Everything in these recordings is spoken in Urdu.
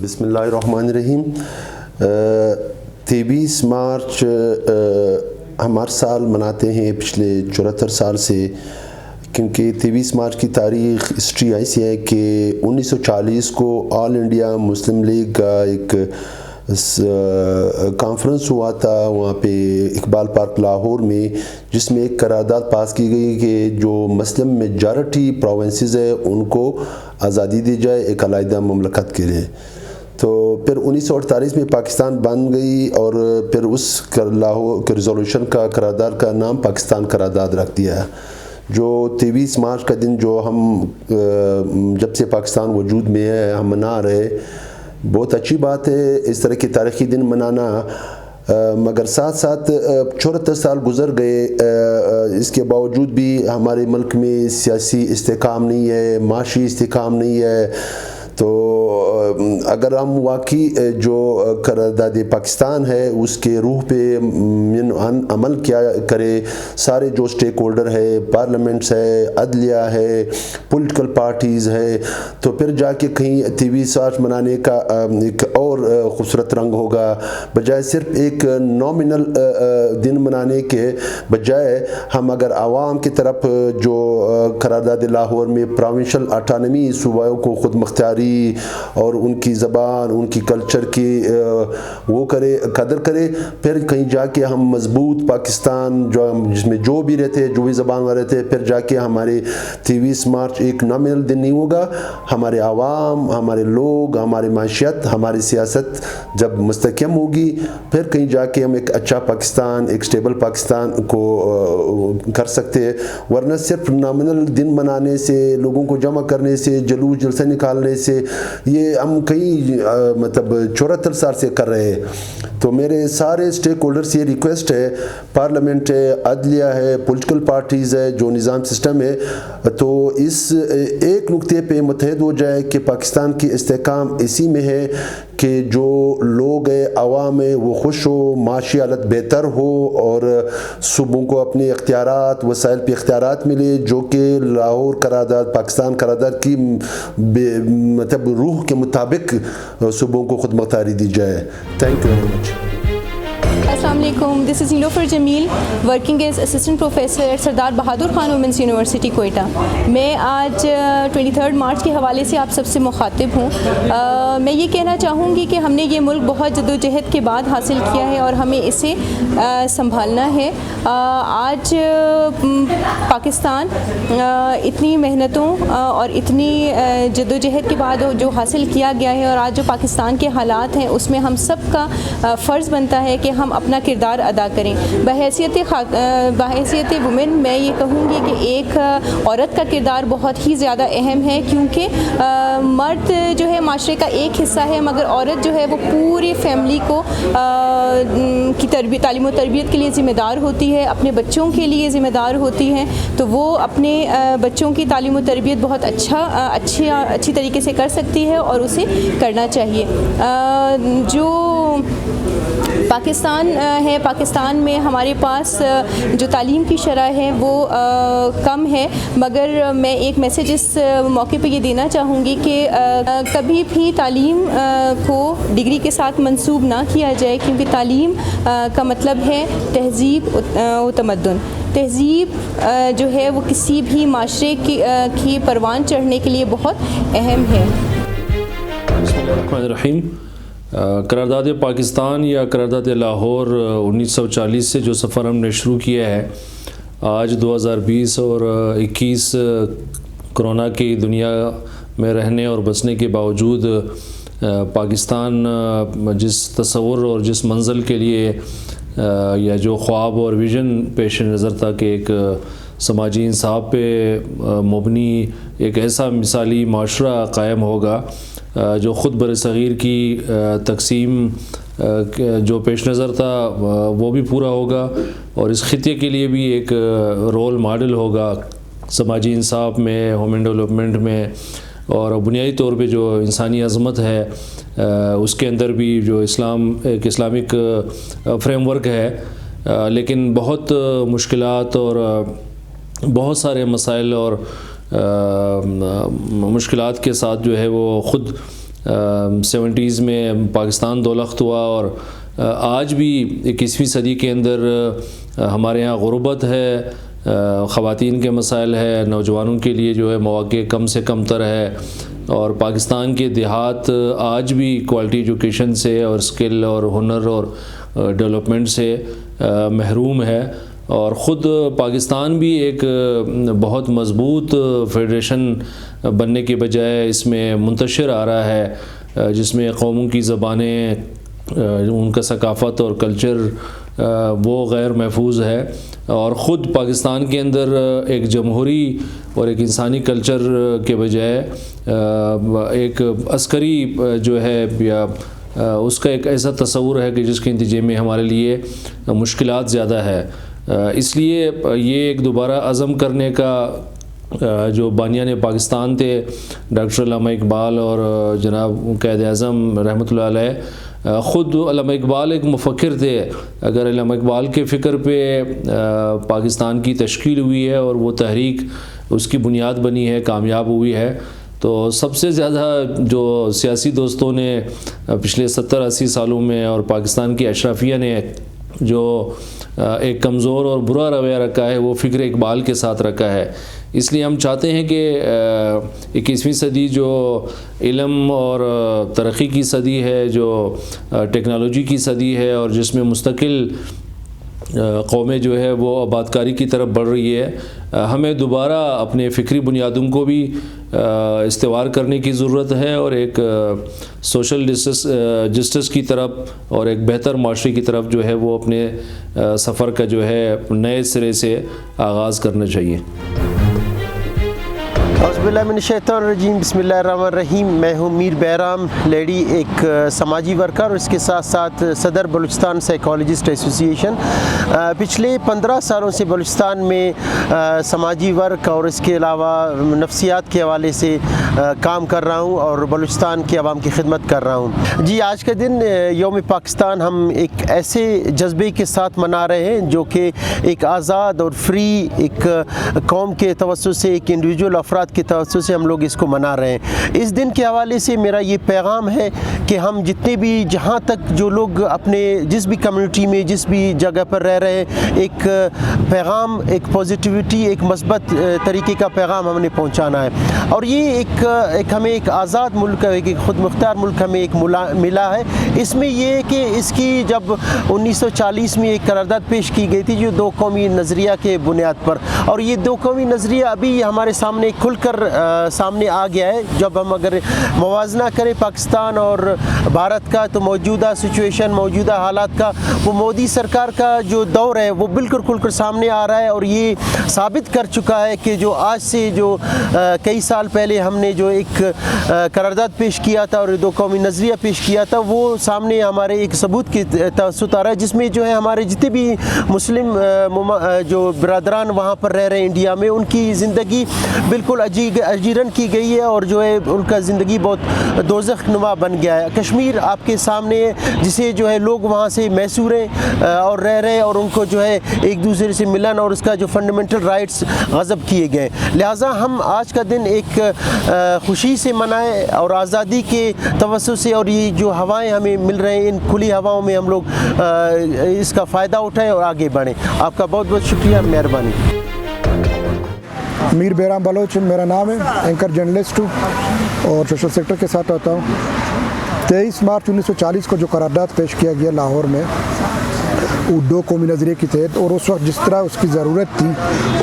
بسم اللہ الرحمن الرحیم۔ 23 مارچ ہم ہر سال مناتے ہیں پچھلے 74 سال سے، کیونکہ 23 مارچ کی تاریخ ہسٹری ایسی ہے کہ 1940 کو آل انڈیا مسلم لیگ کا ایک کانفرنس ہوا تھا وہاں پہ اقبال پارک لاہور میں، جس میں ایک قرارداد پاس کی گئی کہ جو مسلم میجارٹی پروونسز ہے ان کو آزادی دی جائے ایک علیحدہ مملکت کے لیے۔ تو پھر 1948 میں پاکستان بن گئی اور پھر اس لاہور کے ریزولوشن کا قرارداد کا نام پاکستان قرارداد رکھ دیا۔ جو 23 مارچ کا دن جو ہم جب سے پاکستان وجود میں ہے ہم منا رہے، بہت اچھی بات ہے اس طرح کی تاریخی دن منانا، مگر ساتھ ساتھ 74 سال گزر گئے، اس کے باوجود بھی ہمارے ملک میں سیاسی استحکام نہیں ہے، معاشی استحکام نہیں ہے۔ تو اگر ہم واقعی جو قرارداد پاکستان ہے اس کے روح پہ عمل کیا کرے، سارے جو سٹیک ہولڈر ہے، پارلیمنٹس ہے، عدلیہ ہے، پولیٹیکل پارٹیز ہے، تو پھر جا کے کہیں 23 مارچ منانے کا ایک اور خوبصورت رنگ ہوگا، بجائے صرف ایک نامنل دن منانے کے بجائے ہم اگر عوام کی طرف جو قرارداد لاہور میں پروونشل آٹانمی صوبوں کو خود مختاری اور ان کی زبان ان کی کلچر کی وہ کرے، قدر کرے، پھر کہیں جا کے ہم مضبوط پاکستان جو جس میں جو بھی رہتے جو بھی زبان والے رہتے، پھر جا کے ہمارے 23 مارچ ایک نامنل دن نہیں ہوگا، ہمارے عوام، ہمارے لوگ، ہماری معیشت، ہماری سیاست جب مستحکم ہوگی، پھر کہیں جا کے ہم ایک اچھا پاکستان، ایک سٹیبل پاکستان کو کر سکتے ہیں۔ ورنہ صرف نامنل دن منانے سے، لوگوں کو جمع کرنے سے، جلوس جلسے نکالنے سے، یہ ہم کئی مطلب 74 سال سے کر رہے ہیں۔ تو میرے سارے سٹیک ہولڈر سے یہ ریکویسٹ ہے، پارلیمنٹ ہے، عدلیہ ہے، پولیٹیکل پارٹیز ہے، جو نظام سسٹم ہے، تو اس ایک نقطے پہ متحد ہو جائے کہ پاکستان کی استحکام اسی میں ہے کہ جو لوگ ہیں، عوام ہے، وہ خوش ہو، معاشی حالت بہتر ہو اور صوبوں کو اپنے اختیارات، وسائل پہ اختیارات ملے، جو کہ لاہور قرارداد، پاکستان قرارداد کی مطلب روح کے مطابق صوبوں کو خود مختاری دی جائے۔ Thank you very much. السلام علیکم، this is Nilofar Jamil, working as assistant professor at Sardar Bahadur Khan women's university Quetta. میں آج 23 مارچ کے حوالے سے آپ سب سے مخاطب ہوں۔ میں یہ کہنا چاہوں گی کہ ہم نے یہ ملک بہت جدوجہد کے بعد حاصل کیا ہے اور ہمیں اسے سنبھالنا ہے۔ آج پاکستان اتنی محنتوں اور اتنی جدوجہد کے بعد جو حاصل کیا گیا ہے، اور آج جو پاکستان کے حالات ہیں اس میں ہم سب کا فرض بنتا ہے کہ ہم اپنا کردار ادا کریں۔ بحیثیت وومن میں یہ کہوں گی کہ ایک عورت کا کردار بہت ہی زیادہ اہم ہے، کیونکہ مرد جو ہے معاشرے کا ایک حصہ ہے، مگر عورت جو ہے وہ پوری فیملی کو کی تعلیم و تربیت کے لیے ذمہ دار ہوتی ہے، اپنے بچوں کے لیے ذمہ دار ہوتی ہے، تو وہ اپنے بچوں کی تعلیم و تربیت بہت اچھی طریقے سے کر سکتی ہے اور اسے کرنا چاہیے۔ جو پاکستان ہے، پاکستان میں ہمارے پاس جو تعلیم کی شرح ہے وہ کم ہے، مگر میں ایک میسیج اس موقع پہ یہ دینا چاہوں گی کہ کبھی بھی تعلیم کو ڈگری کے ساتھ منسوب نہ کیا جائے، کیونکہ تعلیم کا مطلب ہے تہذیب و تمدن۔ تہذیب جو ہے وہ کسی بھی معاشرے کی پروان چڑھنے کے لیے بہت اہم ہے۔ بسم اللہ الرحمن الرحیم۔ قرارداد پاکستان یا قرارداد لاہور 1940 سے جو سفر ہم نے شروع کیا ہے، آج 2020 اور 21 کرونا کی دنیا میں رہنے اور بسنے کے باوجود پاکستان جس تصور اور جس منزل کے لیے یا جو خواب اور ویژن پیش نظر تھا کہ ایک سماجی انصاف پہ مبنی ایک ایسا مثالی معاشرہ قائم ہوگا جو خود بر صغیر کی تقسیم جو پیش نظر تھا وہ بھی پورا ہوگا، اور اس خطے کے لیے بھی ایک رول ماڈل ہوگا سماجی انصاف میں، ہیومن ڈیولپمنٹ میں، اور بنیادی طور پہ جو انسانی عظمت ہے اس کے اندر بھی جو ایک اسلامک فریم ورک ہے، لیکن بہت مشکلات اور بہت سارے مسائل اور مشکلات کے ساتھ جو ہے وہ خود 70s میں پاکستان دولخت ہوا، اور آج بھی 21ویں صدی کے اندر ہمارے ہاں غربت ہے، خواتین کے مسائل ہے، نوجوانوں کے لیے جو ہے مواقع کم سے کم تر ہے، اور پاکستان کے دیہات آج بھی کوالٹی ایجوکیشن سے اور اسکل اور ہنر اور ڈیولپمنٹ سے محروم ہے، اور خود پاکستان بھی ایک بہت مضبوط فیڈریشن بننے کے بجائے اس میں منتشر آ رہا ہے، جس میں قوموں کی زبانیں، ان کا ثقافت اور کلچر وہ غیر محفوظ ہے، اور خود پاکستان کے اندر ایک جمہوری اور ایک انسانی کلچر کے بجائے ایک عسکری جو ہے یا اس کا ایک ایسا تصور ہے کہ جس کے نتیجے میں ہمارے لیے مشکلات زیادہ ہے۔ اس لیے یہ ایک دوبارہ عزم کرنے کا جو بانیان پاکستان تھے ڈاکٹر علامہ اقبال اور جناب قائد اعظم رحمۃ اللہ علیہ، خود علامہ اقبال ایک مفکر تھے۔ اگر علامہ اقبال کے فکر پہ پاکستان کی تشکیل ہوئی ہے اور وہ تحریک اس کی بنیاد بنی ہے، کامیاب ہوئی ہے، تو سب سے زیادہ جو سیاسی دوستوں نے پچھلے 70-80 سالوں میں اور پاکستان کی اشرافیہ نے جو ایک کمزور اور برا رویہ رکھا ہے وہ فکر اقبال کے ساتھ رکھا ہے۔ اس لیے ہم چاہتے ہیں کہ 21ویں صدی جو علم اور ترقی کی صدی ہے، جو ٹیکنالوجی کی صدی ہے، اور جس میں مستقل قومیں جو ہے وہ آبادکاری کی طرف بڑھ رہی ہے، ہمیں دوبارہ اپنے فکری بنیادوں کو بھی استوار کرنے کی ضرورت ہے، اور ایک سوشل جسٹس کی طرف اور ایک بہتر معاشرے کی طرف جو ہے وہ اپنے سفر کا جو ہے نئے سرے سے آغاز کرنا چاہیے۔ اعوذ باللہ من الشیطان الرجیم، بسم اللہ الرحمن الرحیم۔ میں ہوں میر بہرام لیڈی، ایک سماجی ورکر اور اس کے ساتھ ساتھ صدر بلوچستان سائیکالوجسٹ ایسوسی ایشن۔ پچھلے 15 سالوں سے بلوچستان میں سماجی ورک اور اس کے علاوہ نفسیات کے حوالے سے کام کر رہا ہوں اور بلوچستان کے عوام کی خدمت کر رہا ہوں۔ جی، آج کا دن یوم پاکستان ہم ایک ایسے جذبے کے ساتھ منا رہے ہیں جو کہ ایک آزاد اور فری ایک قوم کے توسط سے، ایک انڈیویجول افراد کے توسط سے ہم لوگ اس کو منا رہے ہیں۔ اس دن کے حوالے سے میرا یہ پیغام ہے کہ ہم جتنے بھی، جہاں تک جو لوگ اپنے جس بھی کمیونٹی میں جس بھی جگہ پر رہ رہے ہیں، ایک پیغام، ایک پازیٹیوٹی، ایک مثبت طریقے کا پیغام ہم نے پہنچانا ہے، اور یہ ایک ہمیں ایک آزاد ملک، ایک خود مختار ملک ہمیں ایک ملا ہے۔ اس میں یہ ہے کہ اس کی جب 1940 میں ایک قرارداد پیش کی گئی تھی جو 2 قومی نظریہ کے بنیاد پر، اور یہ 2 قومی نظریہ ابھی ہمارے سامنے کھل کر سامنے آ گیا ہے۔ جب ہم اگر موازنہ کریں پاکستان اور بھارت کا، تو موجودہ سچویشن، موجودہ حالات کا، وہ مودی سرکار کا جو دور ہے وہ بالکل کھل کر سامنے آ رہا ہے، اور یہ ثابت کر چکا ہے کہ جو آج سے جو کئی سال پہلے ہم نے جو ایک قرارداد پیش کیا تھا اور 2 قومی نظریہ پیش کیا تھا، وہ سامنے ہمارے ایک ثبوت کے توسط آ رہا ہے، جس میں جو ہے ہمارے جتنے بھی مسلم جو برادران وہاں پر رہ رہے ہیں انڈیا میں، ان کی زندگی بالکل اجیرن کی گئی ہے، اور جو ہے ان کا زندگی بہت دوزخ نما بن گیا ہے۔ کشمیر آپ کے سامنے ہے، جسے جو ہے لوگ وہاں سے محصور ہیں اور رہ رہے ہیں، اور ان کو جو ہے ایک دوسرے سے ملن اور اس کا جو فنڈامنٹل رائٹس غصب کیے گئے۔ لہٰذا ہم آج کا دن ایک خوشی سے منائیں اور آزادی کے توسط سے، اور یہ جو ہوائیں ہمیں مل رہے ہیں، ان کھلی ہواؤں میں ہم لوگ اس کا فائدہ اٹھائیں اور آگے بڑھیں۔ آپ کا بہت بہت شکریہ، مہربانی۔ میر بہرام بلوچ میرا نام ہے، اینکر جرنلسٹ ہوں اور سوشل سیکٹر کے ساتھ آتا ہوں۔ 23 مارچ 1940 کو جو قرارداد پیش کیا گیا لاہور میں، وہ 2 قومی نظریے کے تحت، اور اس وقت جس طرح اس کی ضرورت تھی،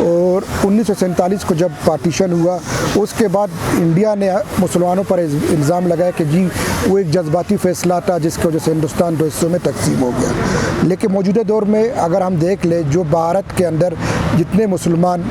اور 1947 کو جب پارٹیشن ہوا، اس کے بعد انڈیا نے مسلمانوں پر الزام لگایا کہ جی وہ ایک جذباتی فیصلہ تھا جس کی وجہ سے ہندوستان 2 حصوں میں تقسیم ہو گیا۔ لیکن موجودہ دور میں اگر ہم دیکھ لیں، جو بھارت کے اندر جتنے مسلمان،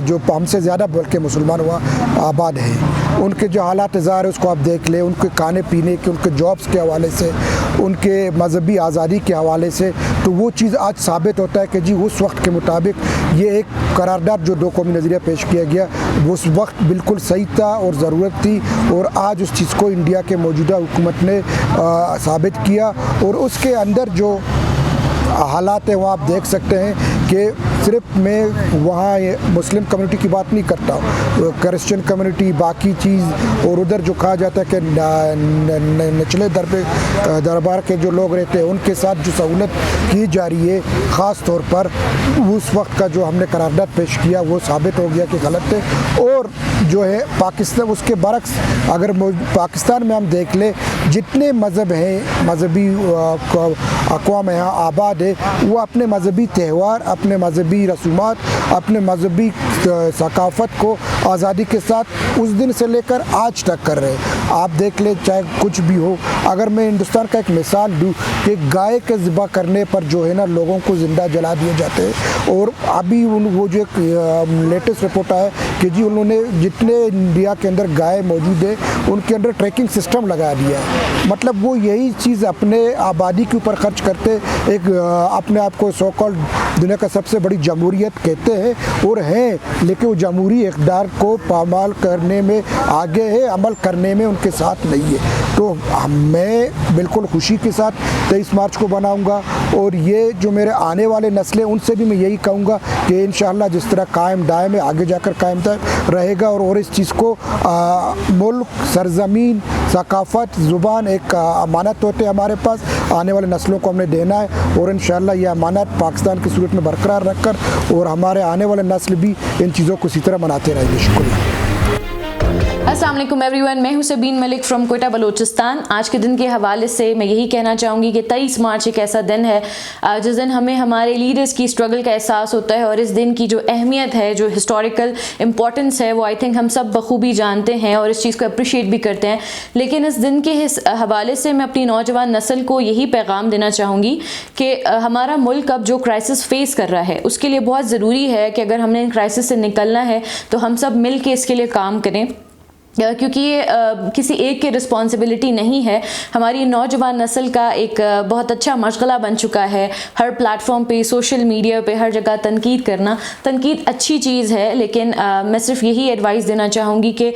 جو ہم سے زیادہ بلکہ مسلمان وہاں آباد ہیں، ان کے جو حالات ظاہر ہے اس کو آپ دیکھ لیں، ان کے کھانے پینے کے، ان کے جابس کے حوالے سے، ان کے مذہبی آزادی کے حوالے سے، تو وہ چیز آج ثابت ہوتا ہے کہ جی اس وقت کے مطابق یہ ایک قرارداد جو 2 قومی نظریہ پیش کیا گیا وہ اس وقت بالکل صحیح تھا اور ضرورت تھی، اور آج اس چیز کو انڈیا کے موجودہ حکومت نے ثابت کیا، اور اس کے اندر جو حالات ہیں وہ آپ دیکھ سکتے ہیں کہ صرف میں وہاں مسلم کمیونٹی کی بات نہیں کرتا ہوں, کرسچن کمیونٹی, باقی چیز, اور ادھر جو کہا جاتا ہے کہ نچلے دربار کے جو لوگ رہتے ہیں ان کے ساتھ جو سہولت کی جا رہی ہے, خاص طور پر اس وقت کا جو ہم نے قرارداد پیش کیا وہ ثابت ہو گیا کہ غلط ہے. اور جو ہے پاکستان اس کے برعکس اگر پاکستان میں ہم دیکھ لیں جتنے مذہب ہیں, مذہبی اقوام یہاں آباد ہے, وہ اپنے مذہبی تہوار, اپنے مذہبی رسومات, اپنے مذہبی ثقافت کو آزادی کے ساتھ اس دن سے لے کر آج تک کر رہے ہیں. آپ دیکھ لیں چاہے کچھ بھی ہو. اگر میں ہندوستان کا ایک مثال دوں کہ گائے کے ذبح کرنے پر جو ہے نا لوگوں کو زندہ جلا دیے جاتے ہیں, اور ابھی وہ جو ایک لیٹسٹ رپورٹ آیا کہ جی انہوں نے جتنے انڈیا کے اندر گائے موجود ہے ان کے اندر ٹریکنگ سسٹم لگا دیا ہے. مطلب وہ یہی چیز اپنے آبادی کے اوپر خرچ کرتے, ایک اپنے آپ کو سو کالڈ دنیا کا سب سے بڑی جمہوریت کہتے ہیں اور ہیں, لیکن وہ جمہوری اقدار کو پامال کرنے میں آگے ہے, عمل کرنے میں ان کے ساتھ نہیں ہے. تو میں بالکل خوشی کے ساتھ 23 مارچ کو بناؤں گا, اور یہ جو میرے آنے والے نسلیں ان سے بھی میں یہی کہوں گا کہ انشاءاللہ جس طرح قائم دائم ہے آگے جا کر قائم دائم رہے گا, اور اس چیز کو ملک, سرزمین, ثقافت, زبان ایک امانت ہوتے ہیں ہمارے پاس, آنے والے نسلوں کو ہم نے دینا ہے, اور انشاءاللہ یہ امانت پاکستان کی صورت میں برقرار رکھ کر اور ہمارے آنے والے نسل بھی ان چیزوں کو اسی طرح مناتے رہیں گے. شکریہ. السلام علیکم ایوری ون, میں ہوں سبین ملک فرام کوئٹہ بلوچستان. آج کے دن کے حوالے سے میں یہی کہنا چاہوں گی کہ 23 مارچ ایک ایسا دن ہے جس دن ہمیں ہمارے لیڈرز کی اسٹرگل کا احساس ہوتا ہے, اور اس دن کی جو اہمیت ہے, جو ہسٹوریکل امپورٹنس ہے, وہ آئی تھنک ہم سب بخوبی جانتے ہیں اور اس چیز کو اپریشیٹ بھی کرتے ہیں. لیکن اس دن کے حوالے سے میں اپنی نوجوان نسل کو یہی پیغام دینا چاہوں گی کہ ہمارا ملک اب جو کرائسس فیس کر رہا ہے اس کے لیے بہت ضروری ہے کہ اگر ہم نے ان کرائسس سے نکلنا ہے تو ہم سب مل کے اس کے لیے کام کریں, کیونکہ یہ کسی ایک کی رسپانسبلٹی نہیں ہے. ہماری نوجوان نسل کا ایک بہت اچھا مشغلہ بن چکا ہے ہر پلیٹ فارم پہ, سوشل میڈیا پہ, ہر جگہ تنقید کرنا. تنقید اچھی چیز ہے, لیکن میں صرف یہی ایڈوائس دینا چاہوں گی کہ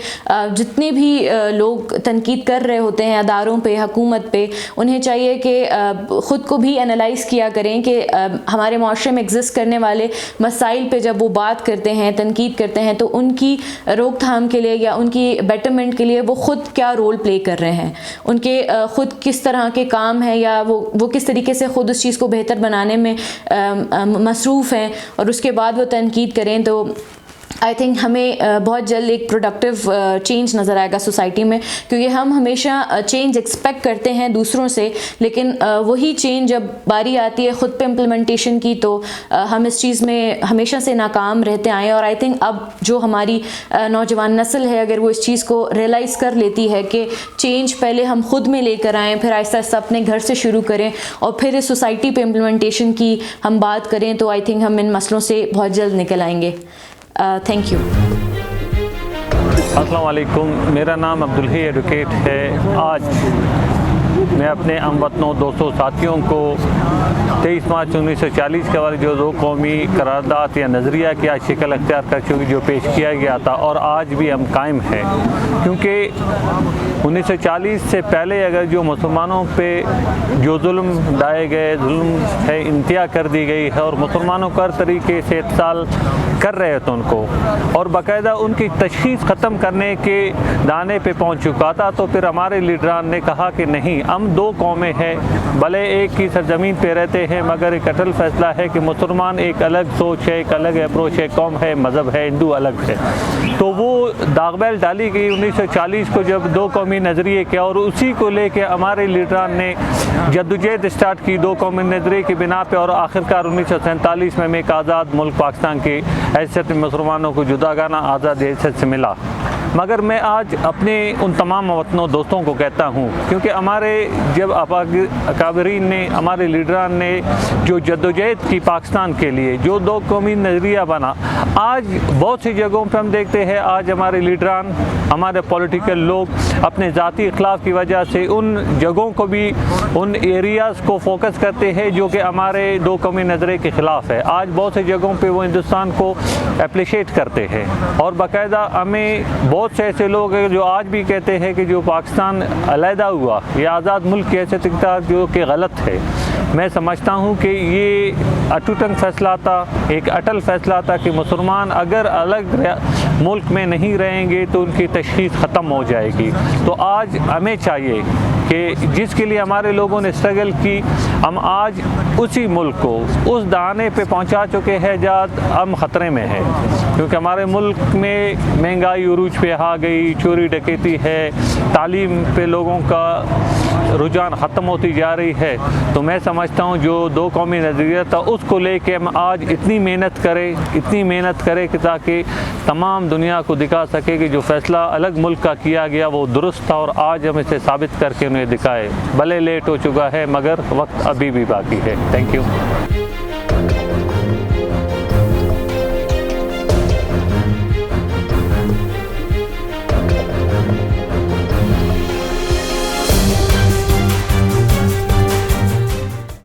جتنے بھی لوگ تنقید کر رہے ہوتے ہیں اداروں پہ, حکومت پہ, انہیں چاہیے کہ خود کو بھی انالائز کیا کریں کہ ہمارے معاشرے میں ایگزسٹ کرنے والے مسائل پہ جب وہ بات کرتے ہیں, تنقید کرتے ہیں, تو ان کی روک تھام کے لیے یا ان کی بیٹرمنٹ کے لیے وہ خود کیا رول پلے کر رہے ہیں, ان کے خود کس طرح کے کام ہیں, یا وہ کس طریقے سے خود اس چیز کو بہتر بنانے میں مصروف ہیں, اور اس کے بعد وہ تنقید کریں. تو آئی تھنک ہمیں بہت جلد ایک پروڈکٹیو چینج نظر آئے گا سوسائٹی میں, کیونکہ ہم ہمیشہ چینج ایکسپیکٹ کرتے ہیں دوسروں سے, لیکن وہی چینج جب باری آتی ہے خود پہ امپلیمنٹیشن کی تو ہم اس چیز میں ہمیشہ سے ناکام رہتے آئے. اور آئی تھنک اب جو ہماری نوجوان نسل ہے اگر وہ اس چیز کو ریئلائز کر لیتی ہے کہ چینج پہلے ہم خود میں لے کر آئیں, پھر آہستہ آہستہ اپنے گھر سے شروع کریں, اور پھر اس سوسائٹی پہ امپلیمنٹیشن کی ہم بات کریں, تو آئی تھنک ہم ان مسئلوں سے بہت جلد نکل آئیں گے. Thank you. السلام علیکم, میرا نام عبدالحی ایڈوکیٹ ہے. آج میں اپنے ہم وطنوں, دوستوں, ساتھیوں کو 23 مارچ 1940 کے والے جو 2 قومی قرارداد یا نظریہ کی آج شکل اختیار کر چکی جو پیش کیا گیا تھا, اور آج بھی ہم قائم ہیں. کیونکہ 1940 سے پہلے اگر جو مسلمانوں پہ جو ظلم ڈھائے گئے, ظلم ہے انتہا کر دی گئی ہے, اور مسلمانوں کو ہر طریقے سے اتصال کر رہے تھے ان کو, اور باقاعدہ ان کی تشخیص ختم کرنے کے دانے پہ پہنچ چکا تھا, تو پھر ہمارے لیڈران نے کہا کہ نہیں, ہم 2 قومیں ہیں, بھلے ایک ہی سرزمین پہ رہتے ہیں, مگر ایک اٹل فیصلہ ہے کہ مسلمان ایک الگ سوچ ہے, ایک الگ اپروچ ہے, قوم ہے, مذہب ہے, ہندو الگ ہے. تو وہ داغ بیل ڈالی گئی 1940 کو جب 2 قومی نظریے کیا, اور اسی کو لے کے ہمارے لیڈران نے جدوجہد اسٹارٹ کی 2 قومی نظریے کی بنا پہ, اور آخرکار 1947 میں ایک آزاد ملک پاکستان کی حیثیت میں مسلمانوں کو جداگانہ آزاد حیثیت سے ملا. مگر میں آج اپنے ان تمام وطنوں دوستوں کو کہتا ہوں, کیونکہ ہمارے جب اکابرین نے, ہمارے لیڈران نے جو جدوجہد کی پاکستان کے لیے, جو 2 قومی نظریہ بنا, آج بہت سی جگہوں پہ ہم دیکھتے ہیں آج ہمارے لیڈران, ہمارے پولیٹیکل لوگ اپنے ذاتی اخلاق کی وجہ سے ان جگہوں کو بھی, ان ایریاز کو فوکس کرتے ہیں جو کہ ہمارے 2 قومی نظریے کے خلاف ہے. آج بہت سی جگہوں پہ وہ ہندوستان کو اپریشیٹ کرتے ہیں, اور باقاعدہ ہمیں بہت سے ایسے لوگ ہیں جو آج بھی کہتے ہیں کہ جو پاکستان علیحدہ ہوا یہ آزاد ملک کی حیثیت کا جو کہ غلط ہے, میں سمجھتا ہوں کہ یہ اٹوٹنگ فیصلہ تھا، ایک اٹل فیصلہ تھا کہ مسلمان اگر الگ ملک میں نہیں رہیں گے تو ان کی تشخیص ختم ہو جائے گی۔ تو آج ہمیں چاہیے کہ جس کے لیے ہمارے لوگوں نے اسٹرگل کی، ہم آج اسی ملک کو اس دہانے پہ پہنچا چکے ہیں جہاں ہم خطرے میں ہیں، کیونکہ ہمارے ملک میں مہنگائی عروج پہ آ گئی، چوری ڈکیتی ہے، تعلیم پہ لوگوں کا رجحان ختم ہوتی جا رہی ہے۔ تو میں سمجھتا ہوں جو دو قومی نظریہ تھا اس کو لے کے ہم آج اتنی محنت کریں کہ تاکہ تمام دنیا کو دکھا سکے کہ جو فیصلہ الگ ملک کا کیا گیا وہ درست تھا، اور آج ہم اسے ثابت کر کے انہیں دکھائے۔ بھلے لیٹ ہو چکا ہے مگر وقت ابھی بھی باقی ہے۔ Thank you.